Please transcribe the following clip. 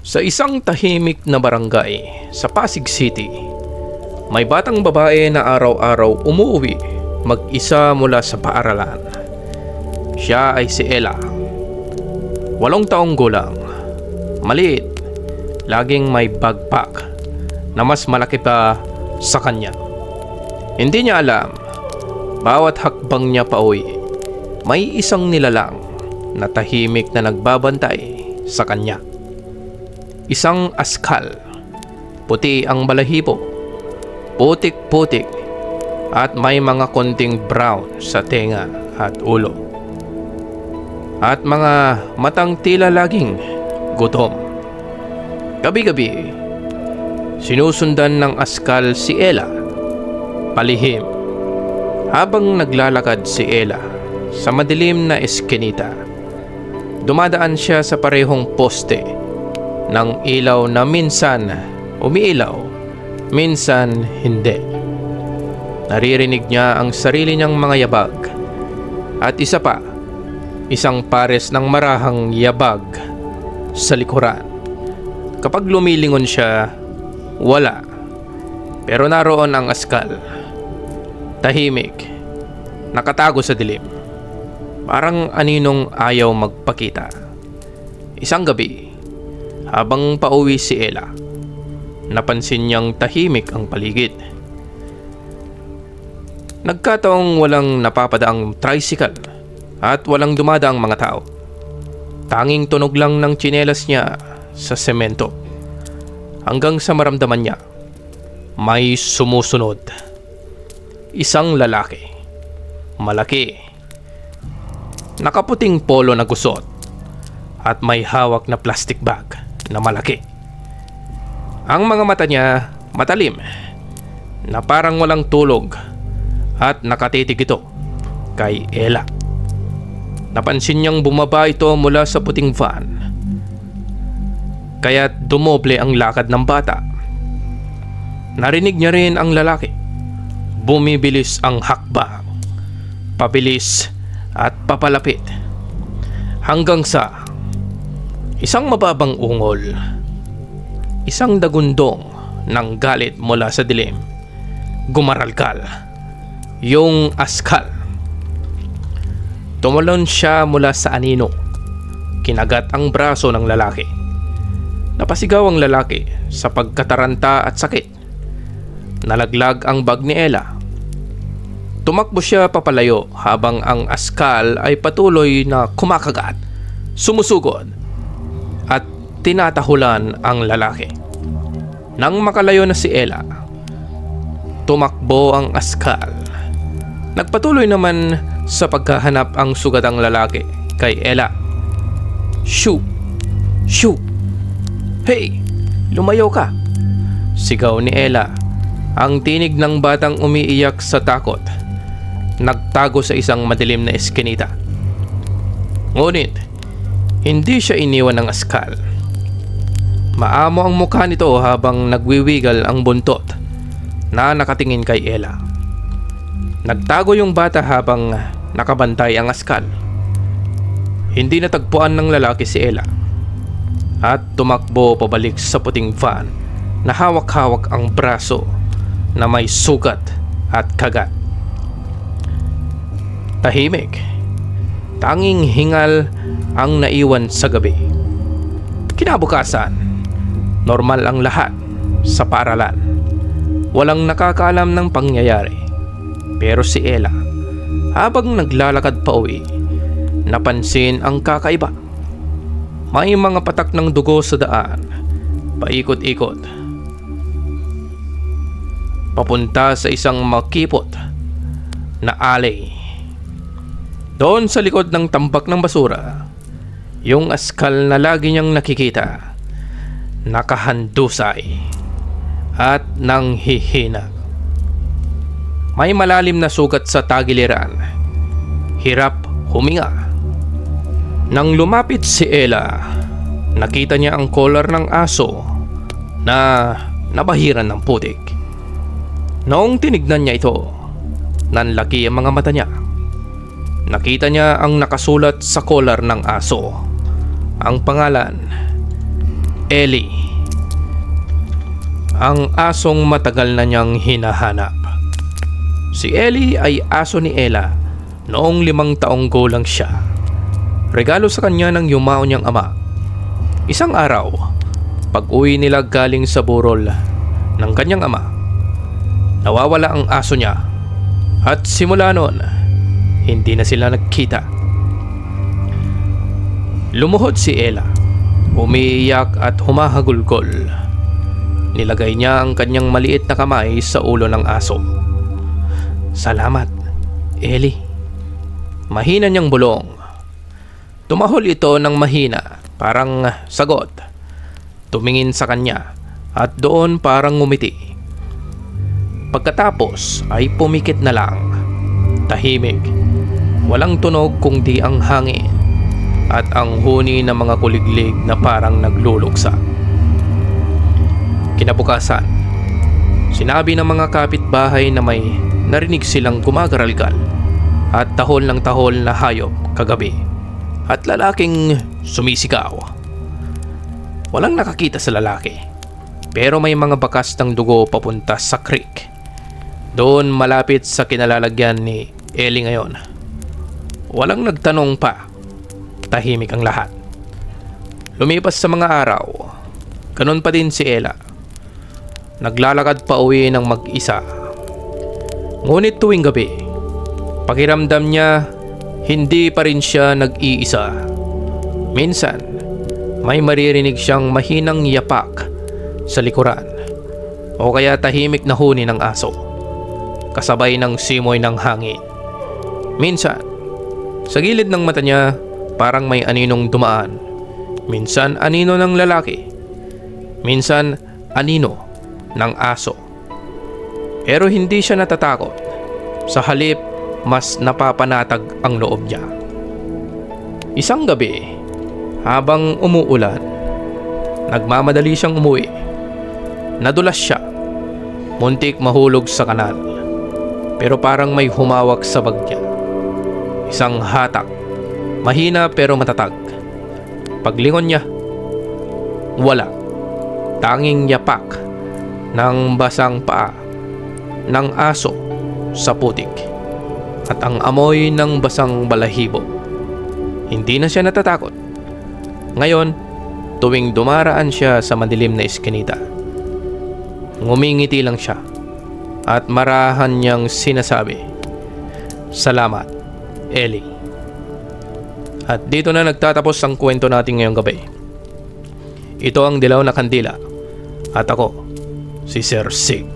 Sa isang tahimik na barangay sa Pasig City, may batang babae na araw-araw umuwi mag-isa mula sa paaralan. Siya ay si Ella. 8 taong gulang, maliit, laging may backpack na mas malaki pa sa kanya. Hindi niya alam, bawat hakbang niya pauwi, may isang nilalang na tahimik na nagbabantay sa kanya. Isang askal, puti ang balahibo, putik-putik at may mga konting brown sa tenga at ulo. At mga matang tila laging gutom. Gabi-gabi, sinusundan ng askal si Ella, palihim. Habang naglalakad si Ella sa madilim na eskinita, dumadaan siya sa parehong poste ng ilaw na minsan umiilaw, minsan hindi. Naririnig niya ang sarili niyang mga yabag at isang pares ng marahang yabag sa likuran. Kapag lumilingon siya, wala. Pero naroon ang askal, tahimik, nakatago sa dilim, parang aninong ayaw magpakita. Isang gabi, habang pauwi si Ella, napansin niyang tahimik ang paligid. Nagkataong walang napapadaang tricycle at walang dumadaang mga tao. Tanging tunog lang ng tsinelas niya sa semento. Hanggang sa maramdaman niya, may sumusunod. Isang lalaki, malaki, nakaputing polo na gusot at may hawak na plastic bag na malaki. Ang mga mata niya matalim na parang walang tulog at nakatitig ito kay Ella. Napansin niyang bumaba ito mula sa puting van, kaya't dumoble ang lakad ng bata. Narinig niya rin ang lalaki. Bumibilis ang hakbang, pabilis at papalapit, hanggang sa isang mababang ungol, isang dagundong ng galit mula sa dilim, gumaralkal yung askal. Tumalon siya mula sa anino, kinagat ang braso ng lalaki. Napasigaw ang lalaki sa pagkataranta at sakit. Nalaglag ang bag ni Ella. Tumakbo siya papalayo habang ang askal ay patuloy na kumakagat, sumusugod at tinatahulan ang lalaki. Nang makalayo na si Ella, tumakbo ang askal. Nagpatuloy naman sa paghahanap ang sugatang lalaki kay Ella. Shoo! Shoo! Hey! Lumayo ka! Sigaw ni Ella. Ang tinig ng batang umiiyak sa takot nagtago sa isang madilim na eskinita. Ngunit hindi siya iniwan ng askal. Maamo ang mukha nito habang nagwiwigal ang buntot na nakatingin kay Ella. Nagtago yung bata habang nakabantay ang askal. Hindi natagpuan ng lalaki si Ella at tumakbo pabalik sa puting van na hawak-hawak ang braso na may sugat at kagat. Tahimik, tanging hingal ang naiwan sa gabi. Kinabukasan, normal ang lahat sa paaralan. Walang nakakaalam ng pangyayari. Pero si Ella, habang naglalakad pa uwi, napansin ang kakaiba. May mga patak ng dugo sa daan, paikot-ikot, papunta sa isang makipot na alley. Doon sa likod ng tambak ng basura, yung askal na lagi niyang nakikita, nakahandusay at nanghihina. May malalim na sugat sa tagiliran. Hirap huminga. Nang lumapit si Ella, nakita niya ang collar ng aso na nabahiran ng putik. Noong tinignan niya ito, nanlaki ang mga mata niya. Nakita niya ang nakasulat sa collar ng aso, ang pangalan, Ellie, ang asong matagal na niyang hinahanap. Si Ellie ay aso ni Ella noong 5 taong gulang siya. Regalo sa kanya ng yumao niyang ama. Isang araw, pag-uwi nila galing sa burol ng kanyang ama, nawawala ang aso niya at simula noon, hindi na sila nagkita. Lumuhod si Ella, umiiyak at humahagulgol. Nilagay niya ang kanyang maliit na kamay sa ulo ng aso. "Salamat, Ellie." Mahina niyang bulong. Tumahol ito ng mahina, parang sagot. Tumingin sa kanya at doon parang ngumiti. Pagkatapos ay pumikit na lang. Tahimik. Walang tunog kundi ang hangin at ang huni ng mga kuliglig na parang nagluluksa. Kinabukasan, sinabi ng mga kapitbahay na may narinig silang gumagaralgal at tahol ng tahol na hayop kagabi at lalaking sumisigaw. Walang nakakita sa lalaki, pero may mga bakas ng dugo papunta sa creek. Doon malapit sa kinalalagyan ni Ellie ngayon. Walang nagtanong pa. Tahimik ang lahat. Lumipas sa mga araw, ganun pa din si Ella. Naglalakad pa uwi ng mag-isa. Ngunit tuwing gabi, pakiramdam niya hindi pa rin siya nag-iisa. Minsan, may maririnig siyang mahinang yapak sa likuran o kaya tahimik na huni ng aso, kasabay ng simoy ng hangin. Minsan, sa gilid ng mata niya, parang may aninong dumaan. Minsan anino ng lalaki, minsan anino ng aso. Pero hindi siya natatakot. Sa halip, mas napapanatag ang loob niya. Isang gabi, habang umuulan, nagmamadali siyang umuwi. Nadulas siya. Muntik mahulog sa kanal. Pero parang may humawak sa bag niya. Isang hatak. Mahina pero matatag. Paglingon niya, wala. Tanging yapak ng basang paa ng aso sa putik at ang amoy ng basang balahibo. Hindi na siya natatakot. Ngayon, tuwing dumaraan siya sa madilim na eskinita, ngumingiti lang siya at marahan niyang sinasabi, "Salamat, Ellie." At dito na nagtatapos ang kwento natin ngayong gabi. Ito ang Dilaw na Kandila at ako, si Sir Sig.